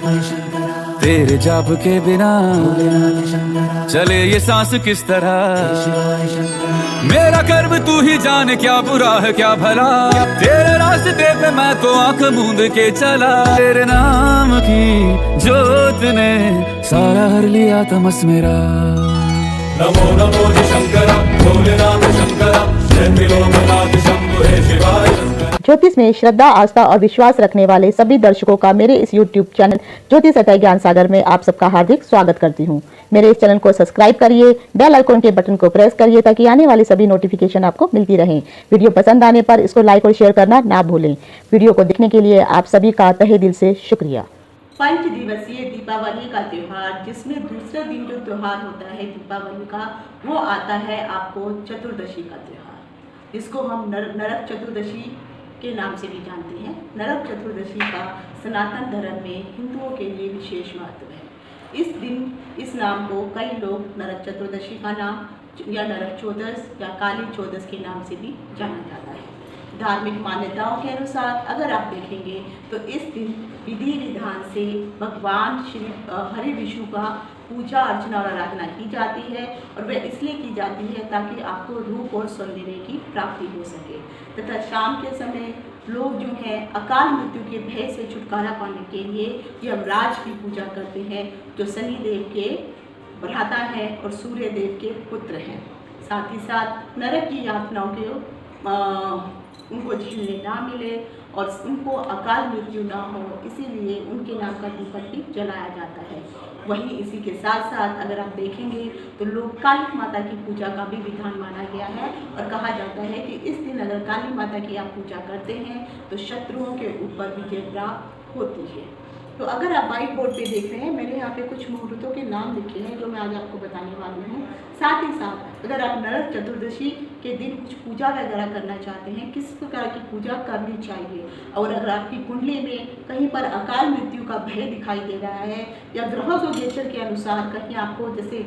तेरे जाप के बिना चले ये सांस किस तरह। मेरा कर्म तू ही जाने, क्या बुरा है क्या भला, तेरे रास्ते पे मैं तो आंख मूंद के चला। तेरे नाम की जोत ने सारा हर लिया तमस मेरा। नमो नमो जी शंकरा, भोलेनाथ शंकरा, जय त्रिलोकनाथ शंभु हे शिवाय शंकरा। ज्योतिष में श्रद्धा, आस्था और विश्वास रखने वाले सभी दर्शकों का मेरे इस YouTube चैनल ज्योतिष अतः ज्ञान सागर में आप सबका हार्दिक स्वागत करती हूँ। मेरे इस चैनल को सब्सक्राइब करिए, बेल आइकन के बटन को प्रेस करिए ताकि आने वाली सभी नोटिफिकेशन आपको मिलती रहें। वीडियो पसंद आने पर इसको लाइक और शेयर करना ना भूलें। वीडियो को देखने के लिए आप सभी का तहे दिल से शुक्रिया। 5 दिवसीय दीपावली का त्यौहार, जिसमें दूसरे दिन जो त्यौहार होता है दीपावली का, वो आता है आपको चतुर्दशी का त्यौहार, जिसको हम नरक चतुर्दशी के नाम से भी जानते हैं। नरक चतुर्दशी का सनातन धर्म में हिंदुओं के लिए विशेष महत्व है। इस दिन इस नाम को कई लोग नरक चतुर्दशी का नाम या नरक चौदस या काली चौदस के नाम से भी जाना जाता है। धार्मिक मान्यताओं के अनुसार अगर आप देखेंगे तो इस दिन विधि विधान से भगवान श्री हरि विष्णु का पूजा अर्चना और आराधना की जाती है, और वह इसलिए की जाती है ताकि आपको रूप और सौंदर्य की प्राप्ति हो सके। तथा शाम के समय लोग जो हैं अकाल मृत्यु के भय से छुटकारा पाने के लिए यमराज की पूजा करते हैं, जो शनि देव के भ्राता है और सूर्य देव के पुत्र हैं। साथ ही साथ नरक की यातनाओं के उनको झेलने ना मिले और उनको अकाल मृत्यु ना हो, इसीलिए उनके नाम का दीपक भी जलाया जाता है। वहीं इसी के साथ साथ अगर आप देखेंगे तो लोग काली माता की पूजा का भी विधान माना गया है, और कहा जाता है कि इस दिन अगर काली माता की आप पूजा करते हैं तो शत्रुओं के ऊपर विजय प्राप्त होती है। तो अगर आप व्हाइट बोर्ड पे देख रहे हैं, मैंने यहाँ पे कुछ मुहूर्तों के नाम लिखे हैं जो मैं आज आपको बताने वाली हूँ। साथ ही साथ अगर आप नरक चतुर्दशी के दिन कुछ पूजा वगैरह करना चाहते हैं, किस प्रकार की पूजा करनी चाहिए, और अगर आपकी कुंडली में कहीं पर अकाल मृत्यु का भय दिखाई दे रहा है या ग्रहों के गोचर के अनुसार कहीं आपको जैसे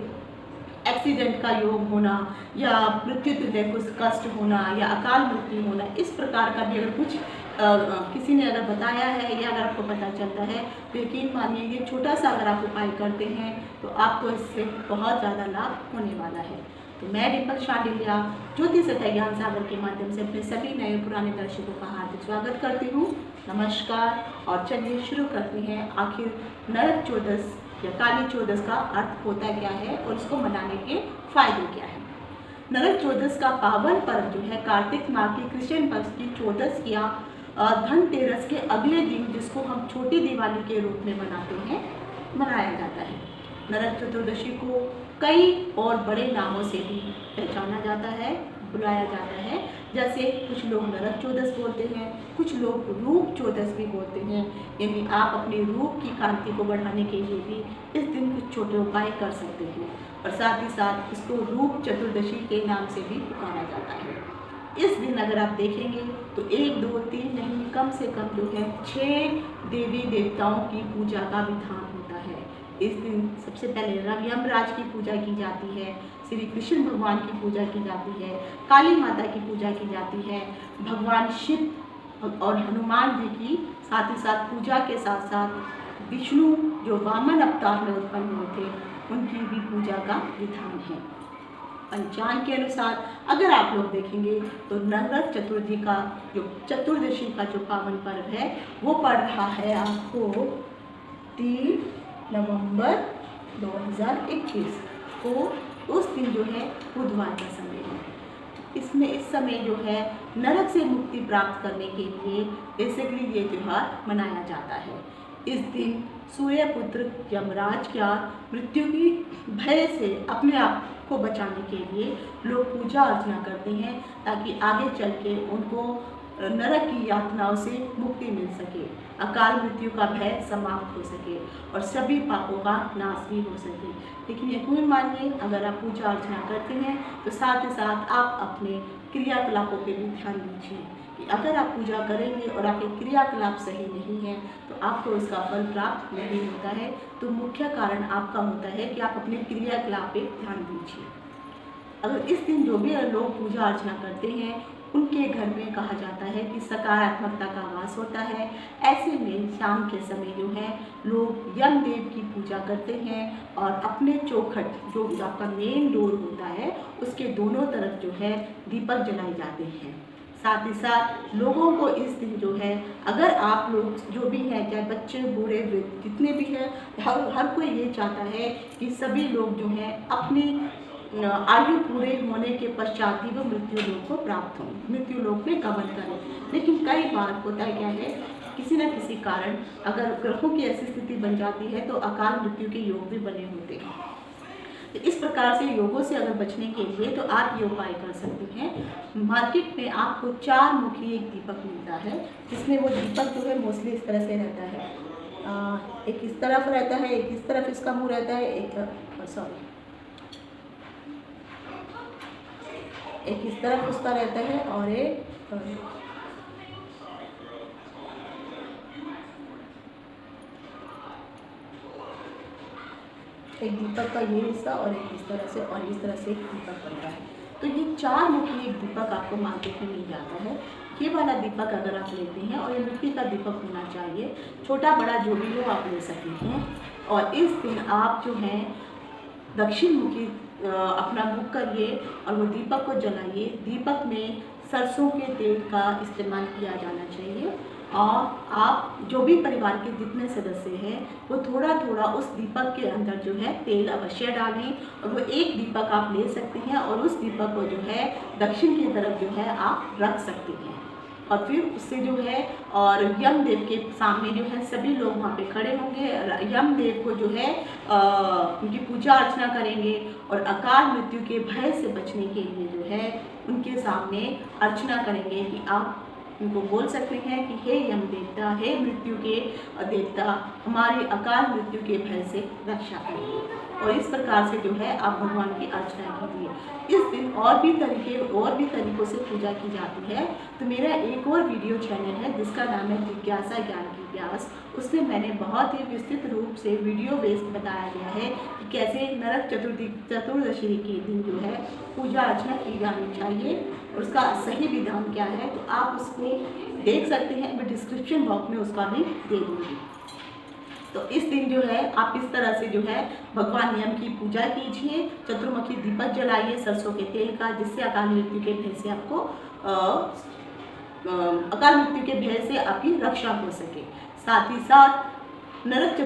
एक्सीडेंट का योग होना या मृत्यु तुल्य कुछ कष्ट होना या अकाल मृत्यु होना, इस प्रकार का भी अगर कुछ किसी ने अगर बताया है या अगर आपको पता चलता है तो यकीन मानिए ये छोटा सा अगर आप उपाय करते हैं तो आपको इससे बहुत ज़्यादा लाभ होने वाला है। तो मैं डिम्पल शांडिल्या ज्योतिष अतः ज्ञान सागर के माध्यम से अपने सभी नए पुराने दर्शकों का हार्दिक स्वागत करती हूँ। नमस्कार। और चलिए शुरू करते हैं। आखिर नरक चौदस या काली चौदस का अर्थ होता क्या है और इसको मनाने के फायदे क्या है। नरक चौदस का पावन पर्व जो है कार्तिक माह की कृष्ण पक्ष की चौदस या धनतेरस के अगले दिन, जिसको हम छोटी दिवाली के रूप में मनाते हैं, मनाया जाता है। नरक चतुर्दशी को कई और बड़े नामों से भी पहचाना जाता है, बुलाया जाता है। जैसे कुछ लोग नरक चौदस बोलते हैं, कुछ लोग रूप चौदस भी बोलते हैं। यानी आप अपने रूप की कांति को बढ़ाने के लिए भी इस दिन कुछ छोटे उपाय कर सकते हैं, और साथ ही साथ इसको रूप चतुर्दशी के नाम से भी पुकारा जाता है। इस दिन अगर आप देखेंगे तो 1, 2, 3 नहीं, कम से कम जो है 6 देवी देवताओं की पूजा का विधान होता है। इस दिन सबसे पहले यमराज की पूजा की जाती है, श्री कृष्ण भगवान की पूजा की जाती है, काली माता की पूजा की जाती है, भगवान शिव और हनुमान जी की साथ ही साथ पूजा के साथ साथ विष्णु जो वामन अवतार में उत्पन्न हुए थे उनकी भी पूजा का विधान है। पंचांग के अनुसार अगर आप लोग देखेंगे तो नरक चतुर्दशी का जो पावन पर्व है वो पड़ रहा है आपको 3 नवंबर 2021 को। उस दिन जो है बुधवार का समय है। इस समय जो है नरक से मुक्ति प्राप्त करने के लिए बेसिकली ये त्यौहार मनाया जाता है। इस दिन सूर्य पुत्र यमराज का मृत्यु की भय से अपने आप को बचाने के लिए लोग पूजा अर्चना करते हैं, ताकि आगे चल के उनको नरक की यातनाओं से मुक्ति मिल सके, अकाल मृत्यु का भय समाप्त हो सके और सभी पापों का नाश भी हो सके। लेकिन यकीन मानिए अगर आप पूजा अर्चना करते हैं तो साथ ही साथ आप अपने क्रियाकलापों पे भी ध्यान दीजिए कि अगर आप पूजा करेंगे और आपके क्रियाकलाप सही नहीं है तो आपको इसका फल प्राप्त नहीं होता है। तो मुख्य कारण आपका होता है कि आप अपने क्रियाकलाप पे ध्यान दीजिए। अगर इस दिन जो भी लोग पूजा अर्चना करते हैं उनके घर में कहा जाता है कि सकारात्मकता का वास होता है। ऐसे में शाम के समय जो है लोग यमदेव की पूजा करते हैं और अपने चौखट जो आपका मेन डोर होता है उसके दोनों तरफ जो है दीपक जलाए जाते हैं। साथ ही साथ लोगों को इस दिन जो है, अगर आप लोग जो भी हैं, चाहे बच्चे बूढ़े वृद्ध जितने भी हैं, हर कोई ये चाहता है कि सभी लोग जो हैं अपनी आयु पूरे होने के पश्चात ही वो मृत्यु लोक को प्राप्त हों, मृत्यु लोक में गमन करें। लेकिन कई बार होता है क्या है, किसी न किसी कारण अगर ग्रहों की ऐसी स्थिति बन जाती है तो अकाल मृत्यु के योग भी बने होते हैं। तो इस प्रकार से योगों से अगर बचने के लिए तो आप ये उपाय कर सकते हैं। मार्केट में आपको 4 मुखी एक दीपक मिलता है, जिसमें वो दीपक जो है मोस्टली इस तरह से रहता है, एक इस तरफ रहता है, एक इस तरफ इसका मुंह रहता है, एक इस तरफ उसका रहता है और एक दीपक का ये हिस्सा और एक इस तरह से और इस तरह से एक दीपक बनता है। तो ये 4 मुखी एक दीपक आपको मार्केट में मिल जाता है। ये वाला दीपक अगर आप लेते हैं, और ये मिट्टी का दीपक होना चाहिए, छोटा बड़ा जो भी हो आप ले सकते हैं। और इस दिन आप जो है दक्षिण मुखी अपना मुख करिए और वो दीपक को जलाइए। दीपक में सरसों के तेल का इस्तेमाल किया जाना चाहिए और आप जो भी परिवार के जितने सदस्य हैं वो थोड़ा थोड़ा उस दीपक के अंदर जो है तेल अवश्य डालें। और वो एक दीपक आप ले सकते हैं और उस दीपक को जो है दक्षिण की तरफ जो है आप रख सकते हैं। और फिर उससे जो है और यमदेव के सामने जो है सभी लोग वहाँ पे खड़े होंगे, यमदेव को जो है उनकी पूजा अर्चना करेंगे और अकाल मृत्यु के भय से बचने के लिए जो है उनके सामने अर्चना करेंगे कि आप उनको बोल सकते हैं कि हे यम देवता, हे मृत्यु के देवता, हमारे अकाल मृत्यु के भय से रक्षा करेंगे। और इस प्रकार से जो है आप भगवान की अर्चना कीजिए। इस दिन और भी तरीकों से पूजा की जाती है। तो मेरा एक और वीडियो चैनल है जिसका नाम है जिज्ञासा ज्ञान की व्यास। उसमें मैंने बहुत ही विस्तृत रूप से वीडियो बेस्ड बताया गया है कि कैसे नरक चतुर्दशी के दिन जो है पूजा अर्चना की जानी चाहिए और उसका सही विधान क्या है। तो आप उसको देख सकते हैं, मैं डिस्क्रिप्शन बॉक्स में उसका लिंक दे दूँगी। तो इस दिन जो है आप इस तरह से जो है भगवान यम की पूजा कीजिए, चतुर्मुखी दीपक जलाइए सरसों के तेल का, जिससे अकाल मृत्यु के भय से आपको अकाल मृत्यु के भय से आपकी रक्षा हो सके। साथ ही साथ नरक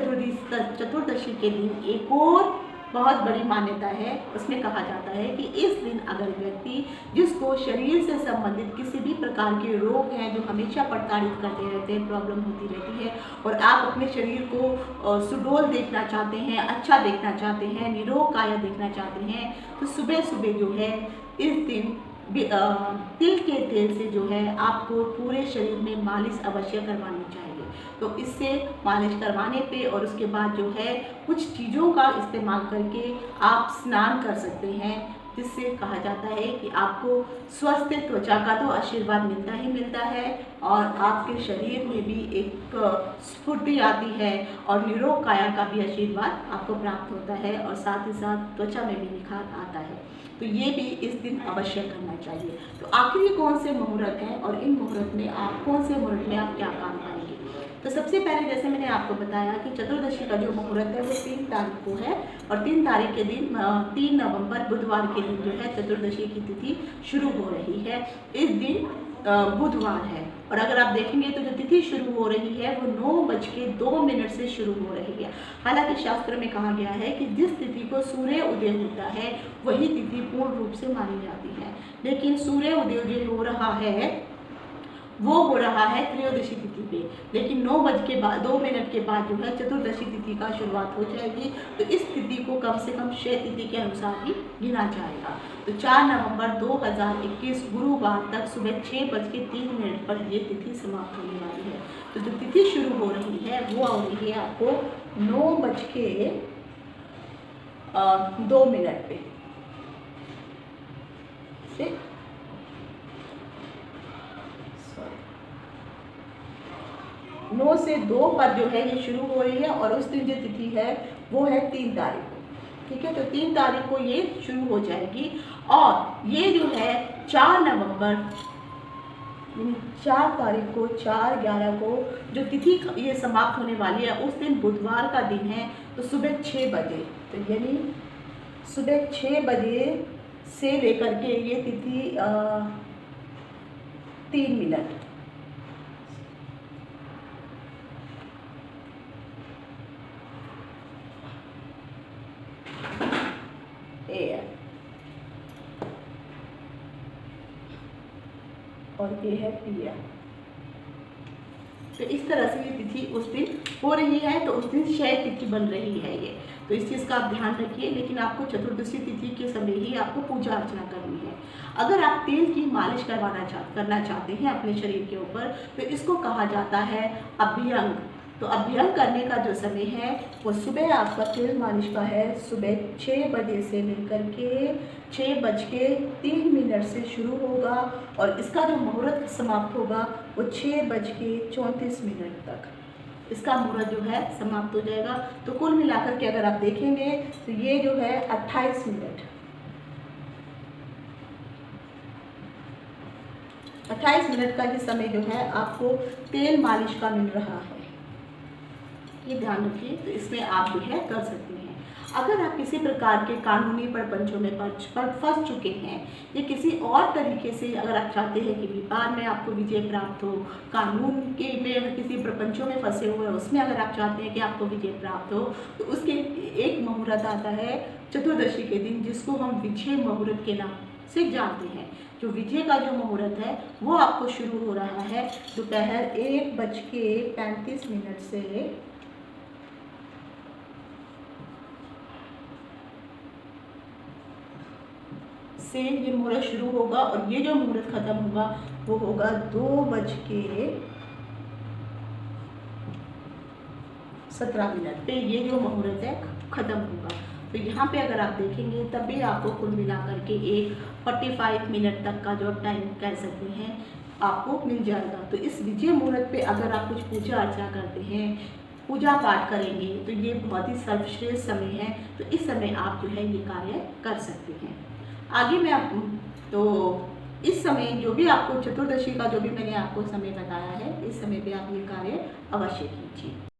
चतुर्दशी के दिन एक और बहुत बड़ी मान्यता है। उसमें कहा जाता है कि इस दिन अगर व्यक्ति जिसको शरीर से संबंधित किसी भी प्रकार के रोग हैं जो हमेशा प्रताड़ित करते रहते हैं, प्रॉब्लम होती रहती है, और आप अपने शरीर को सुडौल देखना चाहते हैं, अच्छा देखना चाहते हैं, निरोग काया देखना चाहते हैं, तो सुबह सुबह जो है इस दिन तिल के तेल से जो है आपको पूरे शरीर में मालिश अवश्य करवानी चाहिए। तो इससे मालिश करवाने पे और उसके बाद जो है कुछ चीज़ों का इस्तेमाल करके आप स्नान कर सकते हैं, जिससे कहा जाता है कि आपको स्वस्थ त्वचा का तो आशीर्वाद मिलता ही मिलता है और आपके शरीर में भी एक स्फूर्ति आती है और निरोग काया का भी आशीर्वाद आपको प्राप्त होता है और साथ ही साथ त्वचा में भी निखार आता है। तो ये भी इस दिन अवश्य करना चाहिए। तो आखिर ये कौन से मुहूर्त हैं और इन मुहूर्त में आप कौन से मुहूर्त में आप क्या काम करेंगे। तो सबसे पहले जैसे मैंने आपको बताया कि चतुर्दशी का जो मुहूर्त है वो 3 तारीख को है और 3 तारीख के दिन 3 नवंबर बुधवार के दिन जो है चतुर्दशी की तिथि शुरू हो रही है। इस दिन बुधवार है और अगर आप देखेंगे तो जो तिथि शुरू हो रही है वो 9:02 से शुरू हो रही है। हालांकि शास्त्र में कहा गया है कि जिस तिथि को सूर्य उदय होता है वही तिथि पूर्ण रूप से मानी जाती है, लेकिन सूर्य उदय जो हो रहा है वो हो रहा है त्रयोदशी तिथि पे, लेकिन 9:02 के बाद जो है चतुर्दशी तिथि का शुरुआत हो जाएगी। तो इस तिथि को कम से कम 6 तिथि के अनुसार ही गिना जाएगा। तो 4 नवंबर 2021 गुरुवार तक सुबह 6:03 पर ये तिथि समाप्त होने वाली है। तो जो तिथि शुरू हो रही है वो हो रही है आपको 9:02 पे से 9 से 2 पर जो है ये शुरू हो रही है और उस दिन जो तिथि है वो है 3 तारीख को। ठीक है, तो 3 तारीख को ये शुरू हो जाएगी और ये जो है 4 नवंबर यानी 4 तारीख को 4/11 को जो तिथि ये समाप्त होने वाली है उस दिन बुधवार का दिन है, तो सुबह 6 बजे, तो यानी सुबह 6 बजे से लेकर के ये तिथि 3 मिनट AM और ये है PM। तो इस तरह से ये तिथि उस दिन हो रही है, तो उस दिन क्षय तिथि बन रही है ये, तो इस चीज़ का आप ध्यान रखिए। लेकिन आपको चतुर्दशी तिथि के समय ही आपको पूजा अर्चना करनी है। अगर आप तेल की मालिश करना चाहते हैं अपने शरीर के ऊपर, तो इसको कहा जाता है अभ्यंग। तो अभ्यंग करने का जो समय है वो सुबह आपका तेल मालिश का है, सुबह 6 बजे से लेकर के 6:03 से शुरू होगा और इसका जो मुहूर्त समाप्त होगा वो 6:34 तक इसका मुहूर्त जो है समाप्त हो जाएगा। तो कुल मिलाकर के अगर आप देखेंगे तो ये जो है 28 मिनट 28 मिनट का ये समय जो है आपको तेल मालिश का मिल रहा है, ये ध्यान रखिए। तो इसमें आप जो है कर सकते हैं। अगर आप किसी प्रकार के कानूनी प्रपंचों में फंस चुके हैं या किसी और तरीके से अगर आप चाहते हैं कि व्यापार में आपको विजय प्राप्त हो, कानून के में अगर किसी प्रपंचों में फंसे हुए हैं उसमें अगर आप चाहते हैं कि आपको विजय प्राप्त हो, तो उसके एक मुहूर्त आता है चतुर्दशी के दिन, जिसको हम विजय मुहूर्त के नाम से जानते हैं। जो विजय का जो मुहूर्त है वो आपको शुरू हो रहा है दोपहर 1:35 से ये मुहूर्त शुरू होगा और ये जो मुहूर्त खत्म होगा वो होगा 2:17 पे ये जो मुहूर्त है खत्म होगा। तो यहाँ पे अगर आप देखेंगे तब भी आपको कुल मिलाकर के एक 45 मिनट तक का जो टाइम कह सकते हैं आपको मिल जाएगा। तो इस विजय मुहूर्त पे अगर आप कुछ पूजा अर्चना करते हैं, पूजा पाठ करेंगे, तो ये बहुत ही सर्वश्रेष्ठ समय है। तो इस समय आप जो है ये कार्य कर सकते हैं। आगे मैं तो इस समय जो भी आपको चतुर्दशी का जो भी मैंने आपको समय बताया है, इस समय पे आप ये कार्य अवश्य कीजिए।